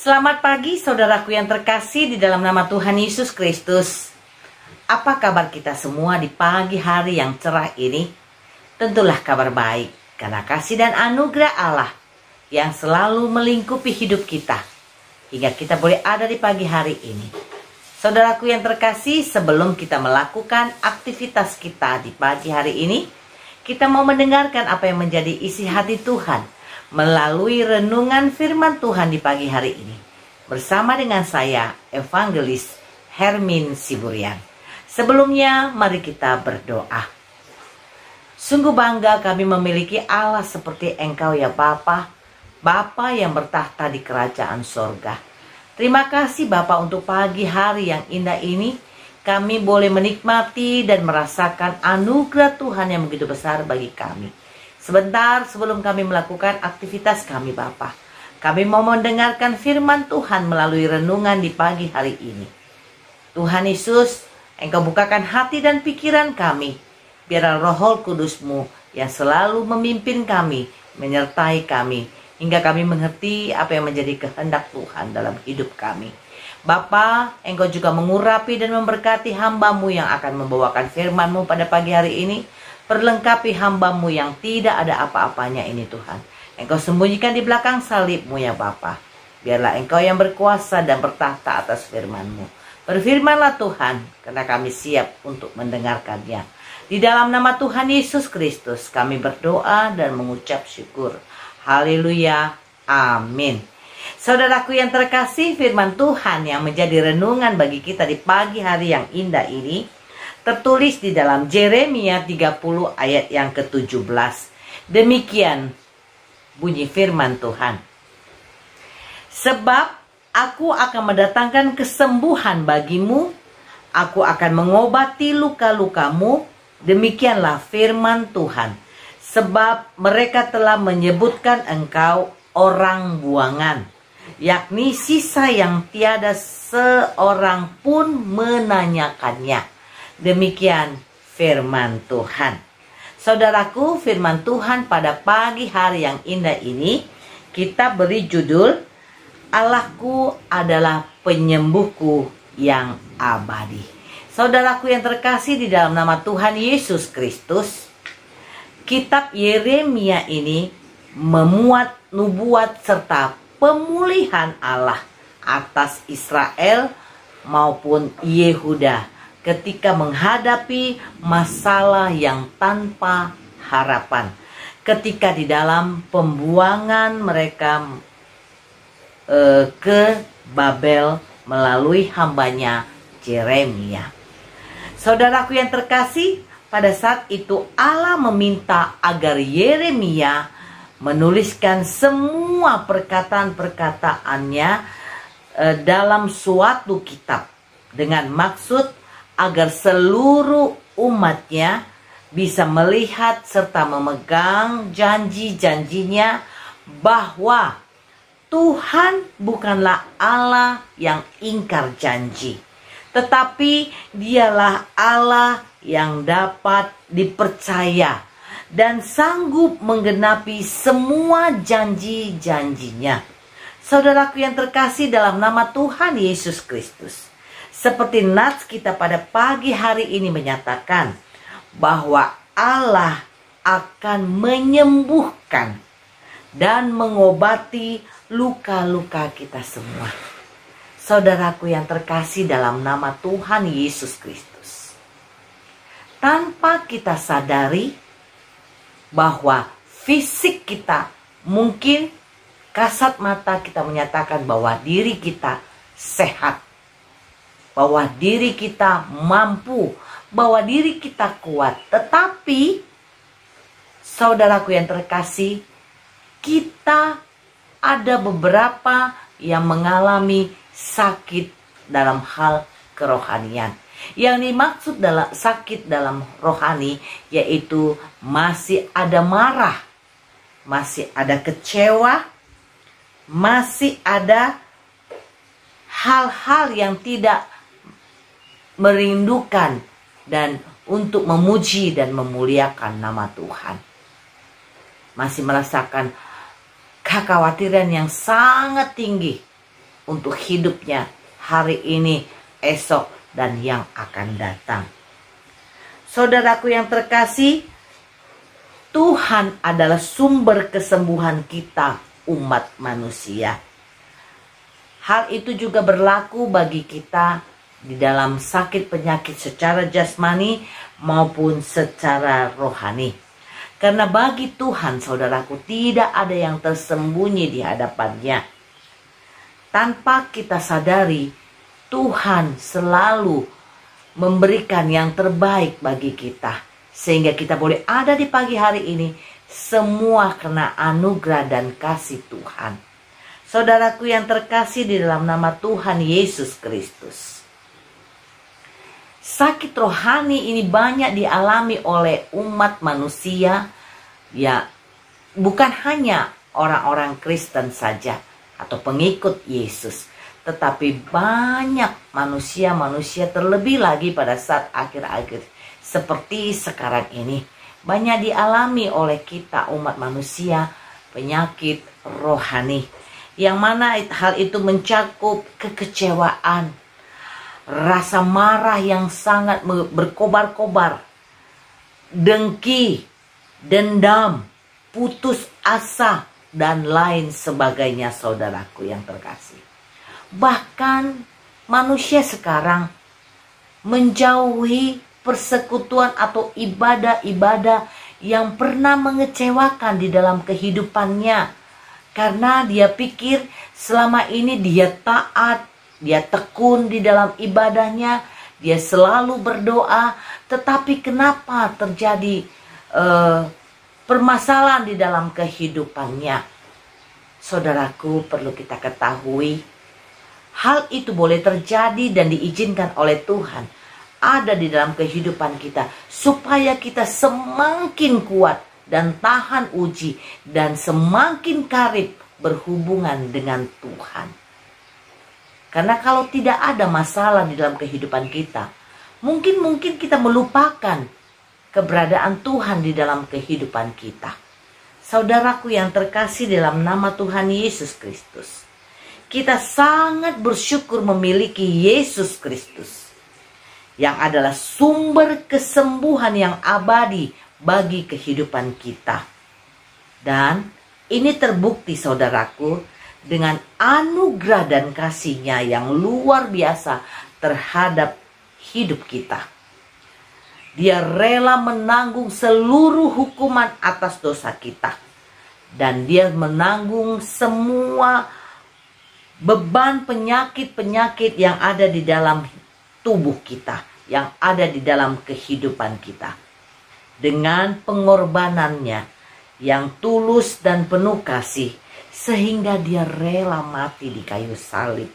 Selamat pagi saudaraku yang terkasih di dalam nama Tuhan Yesus Kristus. Apa kabar kita semua di pagi hari yang cerah ini? Tentulah kabar baik, karena kasih dan anugerah Allah yang selalu melingkupi hidup kita, hingga kita boleh ada di pagi hari ini. Saudaraku yang terkasih, sebelum kita melakukan aktivitas kita di pagi hari ini, kita mau mendengarkan apa yang menjadi isi hati Tuhan melalui renungan firman Tuhan di pagi hari ini. Bersama dengan saya, Evangelis Hermin Siburian. Sebelumnya, mari kita berdoa. Sungguh bangga kami memiliki Allah seperti Engkau ya Bapa, Bapa yang bertahta di kerajaan sorga. Terima kasih Bapa untuk pagi hari yang indah ini. Kami boleh menikmati dan merasakan anugerah Tuhan yang begitu besar bagi kami. Sebentar sebelum kami melakukan aktivitas kami Bapa, kami mau mendengarkan firman Tuhan melalui renungan di pagi hari ini. Tuhan Yesus, Engkau bukakan hati dan pikiran kami. Biarlah Roh Kudus-Mu yang selalu memimpin kami, menyertai kami, hingga kami mengerti apa yang menjadi kehendak Tuhan dalam hidup kami. Bapa, Engkau juga mengurapi dan memberkati hamba-Mu yang akan membawakan firman-Mu pada pagi hari ini. Perlengkapi hamba-Mu yang tidak ada apa-apanya ini Tuhan. Engkau sembunyikan di belakang salib-Mu ya Bapa. Biarlah Engkau yang berkuasa dan bertahta atas firman-Mu. Berfirmanlah Tuhan, karena kami siap untuk mendengarkannya. Di dalam nama Tuhan Yesus Kristus kami berdoa dan mengucap syukur. Haleluya, amin. Saudaraku yang terkasih, firman Tuhan yang menjadi renungan bagi kita di pagi hari yang indah ini tertulis di dalam Yeremia 30 ayat yang ke-17. Demikian bunyi firman Tuhan. Sebab aku akan mendatangkan kesembuhan bagimu, aku akan mengobati luka-lukamu, demikianlah firman Tuhan. Sebab mereka telah menyebutkan engkau orang buangan, yakni sisa yang tiada seorang pun menanyakannya. Demikian firman Tuhan. Saudaraku, firman Tuhan pada pagi hari yang indah ini kita beri judul Allahku adalah penyembuhku yang abadi. Saudaraku yang terkasih di dalam nama Tuhan Yesus Kristus, kitab Yeremia ini memuat nubuat serta pemulihan Allah atas Israel maupun Yehuda ketika menghadapi masalah yang tanpa harapan, ketika di dalam pembuangan mereka ke Babel melalui hambanya Yeremia. Saudaraku yang terkasih, pada saat itu Allah meminta agar Yeremia menuliskan semua perkataan-perkataannya dalam suatu kitab, dengan maksud agar seluruh umatnya bisa melihat serta memegang janji-janjinya bahwa Tuhan bukanlah Allah yang ingkar janji, tetapi dialah Allah yang dapat dipercaya dan sanggup menggenapi semua janji-janjinya. Saudaraku yang terkasih dalam nama Tuhan Yesus Kristus, seperti nats kita pada pagi hari ini menyatakan bahwa Allah akan menyembuhkan dan mengobati luka-luka kita semua. Saudaraku yang terkasih dalam nama Tuhan Yesus Kristus, tanpa kita sadari bahwa fisik kita mungkin kasat mata kita menyatakan bahwa diri kita sehat, bahwa diri kita mampu, bahwa diri kita kuat. Tetapi saudaraku yang terkasih, kita ada beberapa yang mengalami sakit dalam hal kerohanian. Yang dimaksud dalam sakit dalam rohani yaitu masih ada marah, masih ada kecewa, masih ada hal-hal yang tidak merindukan dan untuk memuji dan memuliakan nama Tuhan. Masih merasakan kekhawatiran yang sangat tinggi untuk hidupnya hari ini, esok, dan yang akan datang. Saudaraku yang terkasih, Tuhan adalah sumber kesembuhan kita umat manusia. Hal itu juga berlaku bagi kita di dalam sakit penyakit secara jasmani maupun secara rohani. Karena bagi Tuhan, saudaraku, tidak ada yang tersembunyi di hadapannya. Tanpa kita sadari, Tuhan selalu memberikan yang terbaik bagi kita. Sehingga kita boleh ada di pagi hari ini, semua karena anugerah dan kasih Tuhan. Saudaraku yang terkasih di dalam nama Tuhan Yesus Kristus. Sakit rohani ini banyak dialami oleh umat manusia, ya bukan hanya orang-orang Kristen saja atau pengikut Yesus, tetapi banyak manusia-manusia, terlebih lagi pada saat akhir-akhir seperti sekarang ini, banyak dialami oleh kita umat manusia penyakit rohani, yang mana hal itu mencakup kekecewaan, rasa marah yang sangat berkobar-kobar, dengki, dendam, putus asa, dan lain sebagainya, saudaraku yang terkasih. Bahkan manusia sekarang menjauhi persekutuan atau ibadah-ibadah yang pernah mengecewakan di dalam kehidupannya, karena dia pikir selama ini dia taat, dia tekun di dalam ibadahnya, dia selalu berdoa, tetapi kenapa terjadi permasalahan di dalam kehidupannya? Saudaraku, perlu kita ketahui, hal itu boleh terjadi dan diizinkan oleh Tuhan ada di dalam kehidupan kita, supaya kita semakin kuat dan tahan uji, dan semakin karib berhubungan dengan Tuhan. Karena kalau tidak ada masalah di dalam kehidupan kita, mungkin kita melupakan keberadaan Tuhan di dalam kehidupan kita. Saudaraku yang terkasih dalam nama Tuhan Yesus Kristus, kita sangat bersyukur memiliki Yesus Kristus, yang adalah sumber kesembuhan yang abadi bagi kehidupan kita. Dan ini terbukti, saudaraku, dengan anugerah dan kasih-Nya yang luar biasa terhadap hidup kita. Dia rela menanggung seluruh hukuman atas dosa kita. Dan dia menanggung semua beban penyakit-penyakit yang ada di dalam tubuh kita, yang ada di dalam kehidupan kita. Dengan pengorbanannya yang tulus dan penuh kasih, sehingga dia rela mati di kayu salib.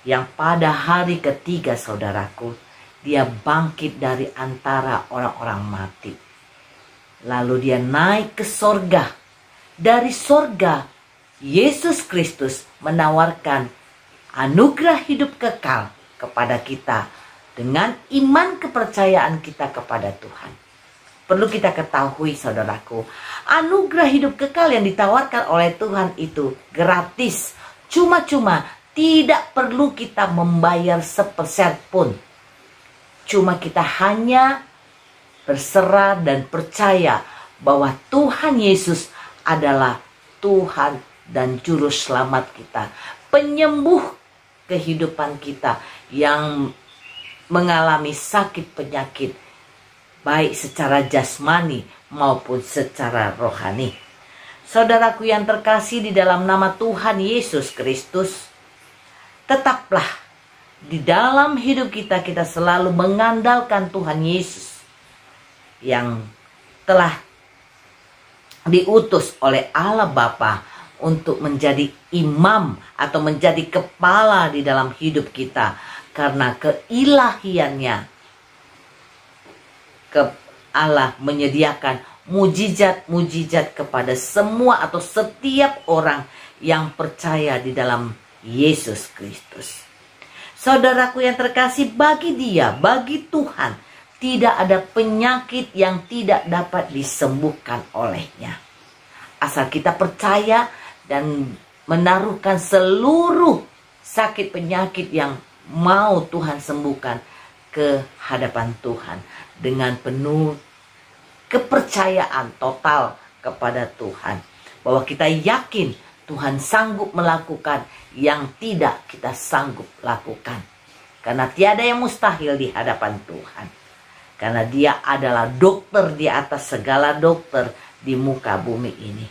Yang pada hari ketiga, saudaraku, dia bangkit dari antara orang-orang mati. Lalu dia naik ke sorga. Dari sorga, Yesus Kristus menawarkan anugerah hidup kekal kepada kita dengan iman kepercayaan kita kepada Tuhan. Perlu kita ketahui, saudaraku, anugerah hidup kekal yang ditawarkan oleh Tuhan itu gratis, cuma-cuma, tidak perlu kita membayar sepeser pun. Cuma kita hanya berserah dan percaya bahwa Tuhan Yesus adalah Tuhan dan Juru Selamat kita, penyembuh kehidupan kita yang mengalami sakit penyakit, baik secara jasmani maupun secara rohani. Saudaraku yang terkasih di dalam nama Tuhan Yesus Kristus, tetaplah di dalam hidup kita, kita selalu mengandalkan Tuhan Yesus yang telah diutus oleh Allah Bapa untuk menjadi imam atau menjadi kepala di dalam hidup kita, karena keilahiannya. Allah menyediakan mujizat-mujizat kepada semua atau setiap orang yang percaya di dalam Yesus Kristus. Saudaraku yang terkasih, bagi Dia, bagi Tuhan, tidak ada penyakit yang tidak dapat disembuhkan olehnya. Asal kita percaya dan menaruhkan seluruh sakit penyakit yang mau Tuhan sembuhkan ke hadapan Tuhan dengan penuh kepercayaan total kepada Tuhan, bahwa kita yakin Tuhan sanggup melakukan yang tidak kita sanggup lakukan, karena tiada yang mustahil di hadapan Tuhan, karena Dia adalah dokter di atas segala dokter di muka bumi ini.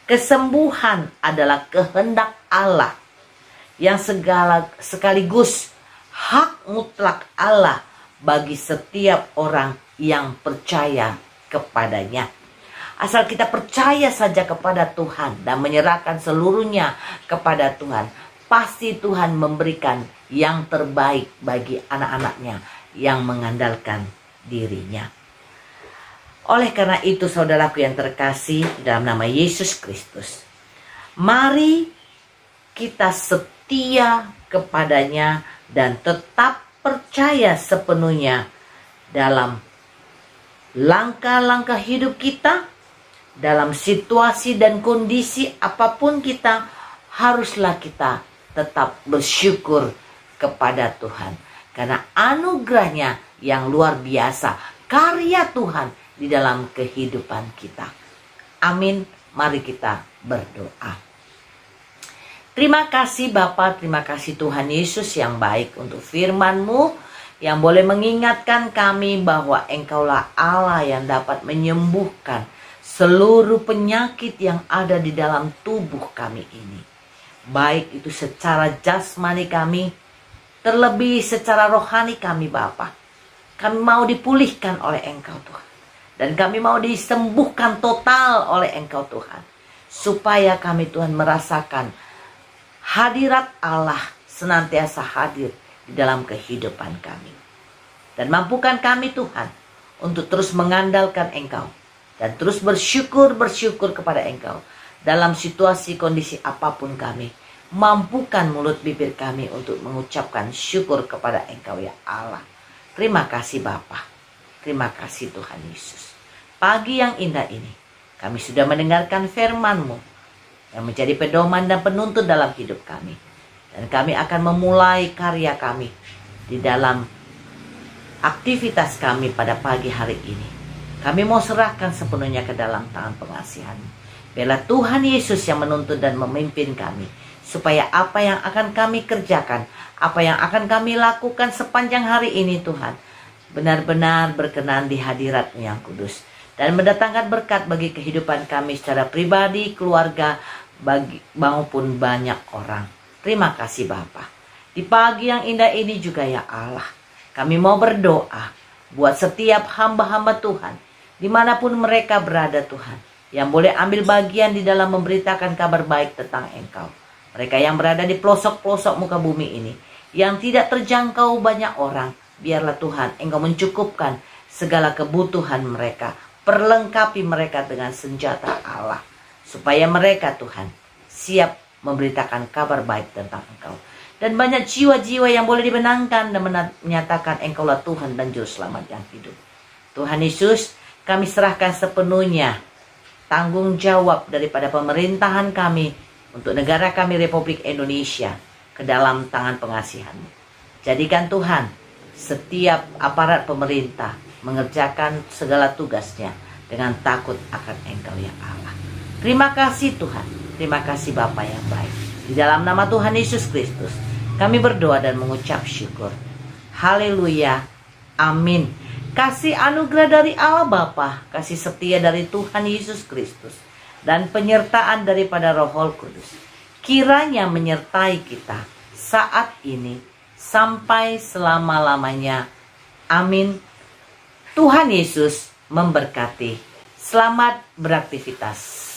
Kesembuhan adalah kehendak Allah yang sekaligus hak mutlak Allah bagi setiap orang yang percaya kepadanya. Asal kita percaya saja kepada Tuhan dan menyerahkan seluruhnya kepada Tuhan, pasti Tuhan memberikan yang terbaik bagi anak-anaknya yang mengandalkan dirinya. Oleh karena itu, saudaraku yang terkasih dalam nama Yesus Kristus, mari kita setia kepadanya dan tetap percaya sepenuhnya dalam langkah-langkah hidup kita. Dalam situasi dan kondisi apapun kita, haruslah kita tetap bersyukur kepada Tuhan, karena anugerahnya yang luar biasa, karya Tuhan di dalam kehidupan kita. Amin. Mari kita berdoa. Terima kasih Bapa, terima kasih Tuhan Yesus yang baik untuk firman-Mu yang boleh mengingatkan kami bahwa Engkaulah Allah yang dapat menyembuhkan seluruh penyakit yang ada di dalam tubuh kami ini. Baik itu secara jasmani kami, terlebih secara rohani kami Bapa. Kami mau dipulihkan oleh Engkau Tuhan. Dan kami mau disembuhkan total oleh Engkau Tuhan. Supaya kami Tuhan merasakan hadirat Allah senantiasa hadir di dalam kehidupan kami. Dan mampukan kami Tuhan untuk terus mengandalkan Engkau. Dan terus bersyukur kepada Engkau. Dalam situasi kondisi apapun kami. Mampukan mulut bibir kami untuk mengucapkan syukur kepada Engkau ya Allah. Terima kasih Bapa. Terima kasih Tuhan Yesus. Pagi yang indah ini, kami sudah mendengarkan firman-Mu yang menjadi pedoman dan penuntun dalam hidup kami. Dan kami akan memulai karya kami di dalam aktivitas kami pada pagi hari ini. Kami mau serahkan sepenuhnya ke dalam tangan pengasihan-Mu. Biarlah Tuhan Yesus yang menuntun dan memimpin kami, supaya apa yang akan kami kerjakan, apa yang akan kami lakukan sepanjang hari ini Tuhan, benar-benar berkenan di hadirat-Mu yang kudus. Dan mendatangkan berkat bagi kehidupan kami secara pribadi, keluarga, maupun banyak orang. Terima kasih Bapa. Di pagi yang indah ini juga ya Allah, kami mau berdoa buat setiap hamba-hamba Tuhan, dimanapun mereka berada Tuhan, yang boleh ambil bagian di dalam memberitakan kabar baik tentang Engkau. Mereka yang berada di pelosok-pelosok muka bumi ini, yang tidak terjangkau banyak orang, biarlah Tuhan Engkau mencukupkan segala kebutuhan mereka. Perlengkapi mereka dengan senjata Allah, supaya mereka Tuhan siap memberitakan kabar baik tentang Engkau. Dan banyak jiwa-jiwa yang boleh dibenangkan dan menyatakan Engkaulah Tuhan dan Juru Selamat yang hidup. Tuhan Yesus, kami serahkan sepenuhnya tanggung jawab daripada pemerintahan kami untuk negara kami Republik Indonesia ke dalam tangan pengasihan-Mu. Jadikan Tuhan setiap aparat pemerintah mengerjakan segala tugasnya dengan takut akan Engkau ya Allah. Terima kasih Tuhan. Terima kasih Bapa yang baik. Di dalam nama Tuhan Yesus Kristus, kami berdoa dan mengucap syukur. Haleluya. Amin. Kasih anugerah dari Allah Bapa, kasih setia dari Tuhan Yesus Kristus, dan penyertaan daripada Roh Kudus, kiranya menyertai kita saat ini sampai selama-lamanya. Amin. Tuhan Yesus memberkati. Selamat beraktivitas.